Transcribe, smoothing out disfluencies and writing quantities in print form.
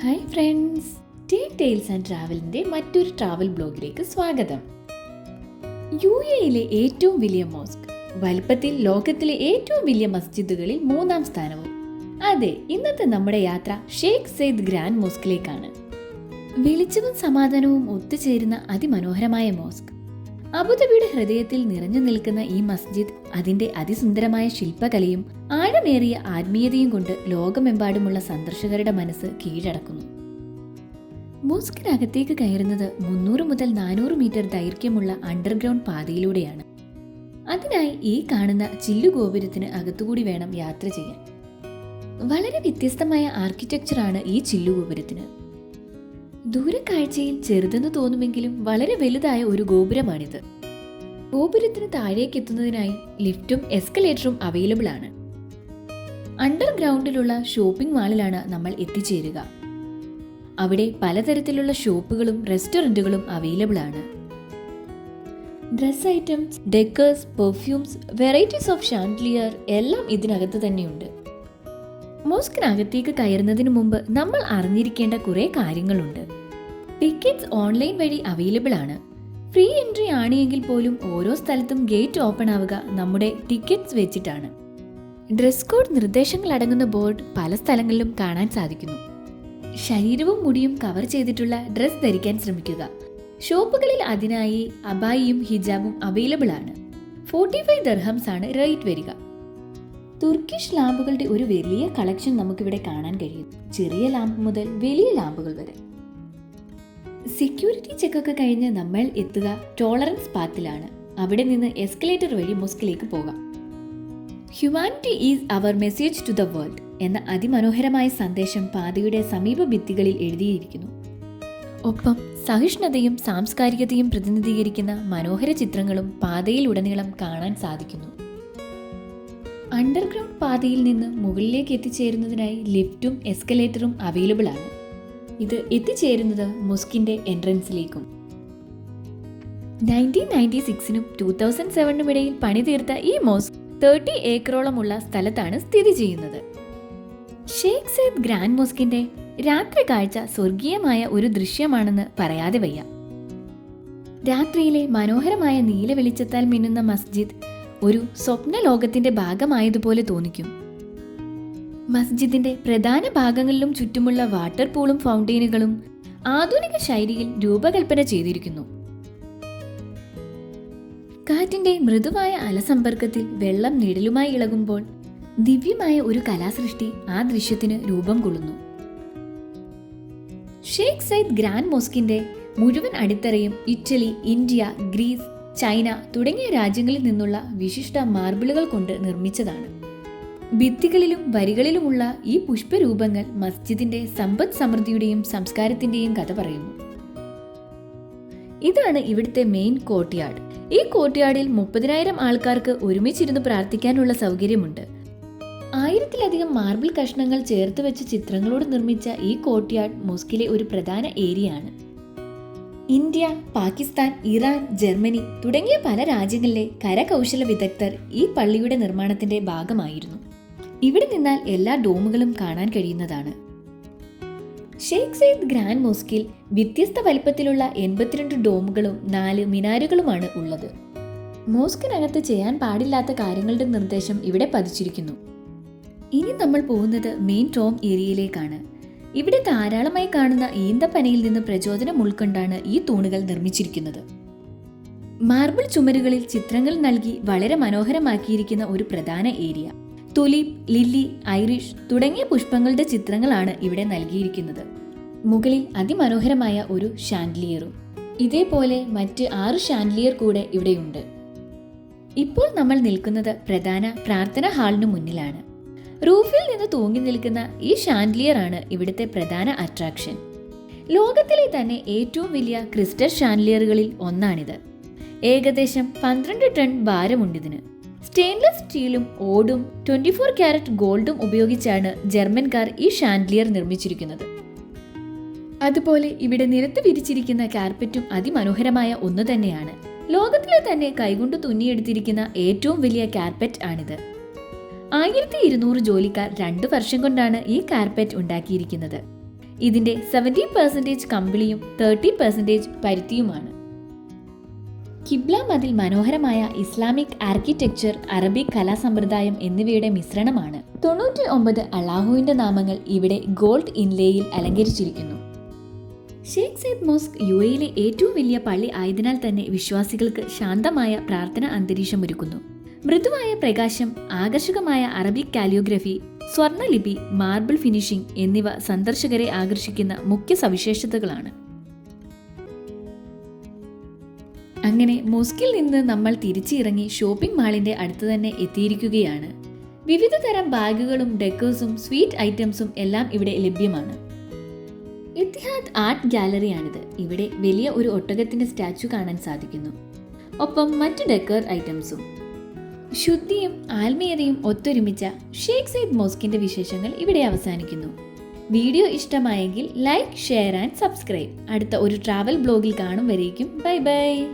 Hi friends, tea tales and ട്രാവലിൻ്റെ മറ്റൊരു travel ബ്ലോഗിലേക്ക് സ്വാഗതം. യുഎഇയിലെ ഏറ്റവും വലിയ മോസ്ക്, വലുപ്പത്തിൽ ലോകത്തിലെ ഏറ്റവും വലിയ മസ്ജിദുകളിൽ 3-ാം സ്ഥാനവും. അതെ, ഇന്നത്തെ നമ്മുടെ യാത്ര ഷെയ്ഖ് സയ്യിദ് ഗ്രാൻഡ് മോസ്കിലേക്കാണ്. വെളിച്ചവും സമാധാനവും ഒത്തുചേരുന്ന അതിമനോഹരമായ മോസ്ക്. അബുദാബിയുടെ ഹൃദയത്തിൽ നിറഞ്ഞു നിൽക്കുന്ന ഈ മസ്ജിദ് അതിന്റെ അതിസുന്ദരമായ ശില്പകലയും ആഴമേറിയ ആത്മീയതയും കൊണ്ട് ലോകമെമ്പാടുമുള്ള സന്ദർശകരുടെ മനസ്സ് കീഴടക്കുന്നു. മോസ്കിനകത്തേക്ക് കയറുന്നത് 300 മുതൽ 400 മീറ്റർ ദൈർഘ്യമുള്ള അണ്ടർഗ്രൗണ്ട് പാതയിലൂടെയാണ്. അതിനായി ഈ കാണുന്ന ചില്ലുഗോപുരത്തിന് അകത്തുകൂടി വേണം യാത്ര ചെയ്യാൻ. വളരെ വ്യത്യസ്തമായ ആർക്കിടെക്ചറാണ് ഈ ചില്ലുഗോപുരത്തിന്. ദൂരക്കാഴ്ചയിൽ ചെറുതെന്ന് തോന്നുമെങ്കിലും വളരെ വലുതായ ഒരു ഗോപുരമാണിത്. ഗോപുരത്തിന് താഴേക്ക് എത്തുന്നതിനായി ലിഫ്റ്റും എസ്കലേറ്ററും അവൈലബിൾ ആണ്. അണ്ടർഗ്രൗണ്ടിലുള്ള ഷോപ്പിംഗ് മാളിലാണ് നമ്മൾ എത്തിച്ചേരുക. അവിടെ പലതരത്തിലുള്ള ഷോപ്പുകളും റെസ്റ്റോറൻറ്റുകളും അവൈലബിൾ ആണ്. Dress items, decors, perfumes, varieties of chandelier എല്ലാം ഇതിനകത്ത് തന്നെയുണ്ട്. മോസ്കിനകത്തേക്ക് കയറുന്നതിന് മുമ്പ് നമ്മൾ അറിഞ്ഞിരിക്കേണ്ട കുറേ കാര്യങ്ങളുണ്ട്. ടിക്കറ്റ്സ് ഓൺലൈൻ വഴി അവൈലബിൾ ആണ്. ഫ്രീ എൻട്രി ആണെങ്കിൽ പോലും ഓരോ സ്ഥലത്തും ഗേറ്റ് ഓപ്പൺ ആവുക നമ്മുടെ ടിക്കറ്റ്സ് വെച്ചിട്ടാണ്. ഡ്രസ് കോഡ് നിർദ്ദേശങ്ങൾ അടങ്ങുന്ന ബോർഡ് പല സ്ഥലങ്ങളിലും കാണാൻ സാധിക്കുന്നു. ശരീരവും മുടിയും കവർ ചെയ്തിട്ടുള്ള ഡ്രസ് ധരിക്കാൻ ശ്രമിക്കുക. ഷോപ്പുകളിൽ അതിനായി അബായിയും ഹിജാബും അവൈലബിൾ ആണ്. 45 ദിർഹംസ് ആണ് റേറ്റ് വരിക. തുർക്കിഷ് ലാമ്പുകളുടെ ഒരു വലിയ കളക്ഷൻ നമുക്കിവിടെ കാണാൻ കഴിയും. ചെറിയ ലാമ്പ് മുതൽ വലിയ ലാമ്പുകൾ വരെ. സെക്യൂരിറ്റി ചെക്കൊക്കെ കഴിഞ്ഞ് നമ്മൾ എത്തുക ടോളറൻസ് പാത്തിലാണ്. അവിടെ നിന്ന് എസ്കലേറ്റർ വഴി മോസ്കിലേക്ക് പോകാം. Humanity is our message to the world എന്ന അതിമനോഹരമായ സന്ദേശം പാതയുടെ സമീപ ഭിത്തികളിൽ എഴുതിയിരിക്കുന്നു. ഒപ്പം സഹിഷ്ണുതയും സാംസ്കാരികതയും പ്രതിനിധീകരിക്കുന്ന മനോഹര ചിത്രങ്ങളും പാതയിലുടനീളം കാണാൻ സാധിക്കുന്നു. അണ്ടർഗ്രൗണ്ട് പാതയിൽ നിന്ന് മുകളിലേക്ക് എത്തിച്ചേരുന്നതിനായി ലിഫ്റ്റും എസ്കലേറ്ററും അവൈലബിൾ ആണ്. ഇത് എത്തിച്ചേരുന്നത് മോസ്കിന്റെ എൻട്രൻസിലേക്കും. 1996-നും 2007-നും ഇടയിൽ പണിതീർത്ത ഈ മോസ്ക് 30 ഏക്കറോളമുള്ള സ്ഥലത്താണ് സ്ഥിതി ചെയ്യുന്നത്. ഷെയ്ഖ് സയ്യിദ് ഗ്രാൻഡ് മോസ്കിന്റെ രാത്രി കാഴ്ച സ്വർഗീയമായ ഒരു ദൃശ്യമാണെന്ന് പറയാതെ വയ്യ. രാത്രിയിലെ മനോഹരമായ നീല വെളിച്ചത്താൽ മിന്നുന്ന മസ്ജിദ് ഒരു സ്വപ്ന ലോകത്തിന്റെ ഭാഗമായതുപോലെ തോന്നിക്കും. മസ്ജിദിന്റെ പ്രധാന ഭാഗങ്ങളിലും ചുറ്റുമുള്ള വാട്ടർ പൂളും ഫൗണ്ടെയിനുകളും ആധുനിക ശൈലിയിൽ രൂപകൽപ്പന ചെയ്തിരിക്കുന്നു. കാറ്റിന്റെ മൃദുവായ അലസമ്പർക്കത്തിൽ വെള്ളം നിഴലുമായി ഇളകുമ്പോൾ ദിവ്യമായ ഒരു കലാസൃഷ്ടി ആ ദൃശ്യത്തിന് രൂപം കൊള്ളുന്നു. ഷെയ്ഖ് സയ്യിദ് ഗ്രാൻഡ് മോസ്കിന്റെ മുഴുവൻ അടിത്തറയും ഇറ്റലി, ഇന്ത്യ, ഗ്രീസ്, ചൈന തുടങ്ങിയ രാജ്യങ്ങളിൽ നിന്നുള്ള വിശിഷ്ട മാർബിളുകൾ കൊണ്ട് നിർമ്മിച്ചതാണ്. ഭിത്തികളിലും വരികളിലുമുള്ള ഈ പുഷ്പരൂപങ്ങൾ മസ്ജിദിന്റെ സമ്പദ് സമൃദ്ധിയുടെയും സംസ്കാരത്തിന്റെയും കഥ പറയുന്നു. ഇതാണ് ഇവിടുത്തെ മെയിൻ കോർട്ട്യാർഡ്. ഈ കോർട്ട്യാർഡിൽ 30,000 ആൾക്കാർക്ക് ഒരുമിച്ചിരുന്ന് പ്രാർത്ഥിക്കാനുള്ള സൗകര്യമുണ്ട്. 1000-ലധികം മാർബിൾ കഷ്ണങ്ങൾ ചേർത്ത് വെച്ച ചിത്രങ്ങളോട് നിർമ്മിച്ച ഈ കോർട്ട്യാർഡ് മോസ്കിലെ ഒരു പ്രധാന ഏരിയയാണ്. ഇന്ത്യ, പാകിസ്ഥാൻ, ഇറാൻ, ജർമ്മനി തുടങ്ങിയ പല രാജ്യങ്ങളിലെ കരകൗശല വിദഗ്ധർ ഈ പള്ളിയുടെ നിർമ്മാണത്തിന്റെ ഭാഗമായിരുന്നു. ഇവിടെ നിന്നാൽ എല്ലാ ഡോമുകളും കാണാൻ കഴിയുന്നതാണ്. ഷെയ്ഖ് സയ്യിദ് ഗ്രാൻഡ് മോസ്കിൽ വ്യത്യസ്ത വലിപ്പത്തിലുള്ള 82 ഡോമുകളും 4 മിനാരുകളുമാണ് ഉള്ളത്. മോസ്കിനകത്ത് ചെയ്യാൻ പാടില്ലാത്ത കാര്യങ്ങളുടെ നിർദ്ദേശം ഇവിടെ പതിച്ചിരിക്കുന്നു. ഇനി നമ്മൾ പോകുന്നത് മെയിൻ ടോം ഏരിയയിലേക്കാണ്. ഇവിടെ ധാരാളമായി കാണുന്ന ഈന്തപ്പനയിൽ നിന്ന് പ്രചോദനം ഉൾക്കൊണ്ടാണ് ഈ തൂണുകൾ നിർമ്മിച്ചിരിക്കുന്നത്. മാർബിൾ ചുമരുകളിൽ ചിത്രങ്ങൾ നൽകി വളരെ മനോഹരമാക്കിയിരിക്കുന്ന ഒരു പ്രധാന ഏരിയ. തുലിപ്, ലില്ലി, ഐറിഷ് തുടങ്ങിയ പുഷ്പങ്ങളുടെ ചിത്രങ്ങളാണ് ഇവിടെ നൽകിയിരിക്കുന്നത്. മുകളിൽ അതിമനോഹരമായ ഒരു ഷാൻഡ്ലിയറും. ഇതേപോലെ മറ്റ് 6 ഷാൻഡ്ലിയർ കൂടെ ഇവിടെയുണ്ട്. ഇപ്പോൾ നമ്മൾ നിൽക്കുന്നത് പ്രധാന പ്രാർത്ഥനാ ഹാളിനു മുന്നിലാണ്. റൂഫിൽ നിന്ന് തൂങ്ങി നിൽക്കുന്ന ഈ ഷാൻഡ്ലിയർ ആണ് ഇവിടുത്തെ പ്രധാന അട്രാക്ഷൻ. ലോകത്തിലെ തന്നെ ഏറ്റവും വലിയ ക്രിസ്റ്റൽ ഷാൻഡ്ലിയറുകളിൽ ഒന്നാണിത്. ഏകദേശം 12 ടൺ ഭാരമുണ്ടിതിന്. സ്റ്റെയിൻലെസ് സ്റ്റീലും ഓടും 24 കാരറ്റ് ഗോൾഡും ഉപയോഗിച്ചാണ് ജർമ്മൻകാർ ഈ ഷാൻഡ്ലിയർ നിർമ്മിച്ചിരിക്കുന്നത്. അതുപോലെ ഇവിടെ നിരത്ത് വിരിച്ചിരിക്കുന്ന കാർപ്പറ്റും അതിമനോഹരമായ ഒന്ന് തന്നെയാണ്. ലോകത്തിലെ തന്നെ കൈകൊണ്ട് തുന്നിയെടുത്തിരിക്കുന്ന ഏറ്റവും വലിയ കാർപ്പറ്റ് ആണിത്. 1200 ജോലിക്കാർ 2 വർഷം കൊണ്ടാണ് ഈ കാർപ്പറ്റ് ഉണ്ടാക്കിയിരിക്കുന്നത്. ഇതിന്റെ 70% കമ്പിളിയും 30% പരുത്തിയുമാണ്. കിബ്ല മതിൽ മനോഹരമായ ഇസ്ലാമിക് ആർക്കിടെക്ചർ, അറബിക് കലാസമ്പ്രദായം എന്നിവയുടെ മിശ്രണമാണ്. 99 അള്ളാഹുവിന്റെ നാമങ്ങൾ ഇവിടെ ഗോൾഡ് ഇൻലേയിൽ അലങ്കരിച്ചിരിക്കുന്നു. ഷേഖ് സയ്യിദ് മോസ്ക് യുഎയിലെ ഏറ്റവും വലിയ പള്ളി ആയതിനാൽ തന്നെ വിശ്വാസികൾക്ക് ശാന്തമായ പ്രാർത്ഥന അന്തരീക്ഷം ഒരുക്കുന്നു. മൃദുവായ പ്രകാശം, ആകർഷകമായ അറബിക് കാലിയോഗ്രഫി, സ്വർണ്ണലിപി, മാർബിൾ ഫിനിഷിംഗ് എന്നിവ സന്ദർശകരെ ആകർഷിക്കുന്ന മുഖ്യ സവിശേഷതകളാണ്. അങ്ങനെ മോസ്കിൽ നിന്ന് നമ്മൾ തിരിച്ചിറങ്ങി ഷോപ്പിംഗ് മാളിന്റെ അടുത്ത് തന്നെ എത്തിയിരിക്കുകയാണ്. വിവിധ തരം ബാഗുകളും ഡെക്കേഴ്സും സ്വീറ്റ് ഐറ്റംസും എല്ലാം ഇവിടെ ലഭ്യമാണ്. ഇത്തിഹാദ് ആർട്ട് ഗാലറിയാണിത്. ഇവിടെ വലിയ ഒരു ഒട്ടകത്തിന്റെ സ്റ്റാച്ചു കാണാൻ സാധിക്കുന്നു. ഒപ്പം മറ്റു ഡെക്കർ ഐറ്റംസും. ശുദ്ധിയും ആത്മീയതയും ഒത്തൊരുമിച്ച ഷേഖ് സയ്യിദ് മോസ്കിന്റെ വിശേഷങ്ങൾ ഇവിടെ അവസാനിക്കുന്നു. വീഡിയോ ഇഷ്ടമായെങ്കിൽ ലൈക്ക്, ഷെയർ ആൻഡ് സബ്സ്ക്രൈബ്. അടുത്ത ഒരു ട്രാവൽ ബ്ലോഗിൽ കാണും വരേക്കും ബൈ ബൈ.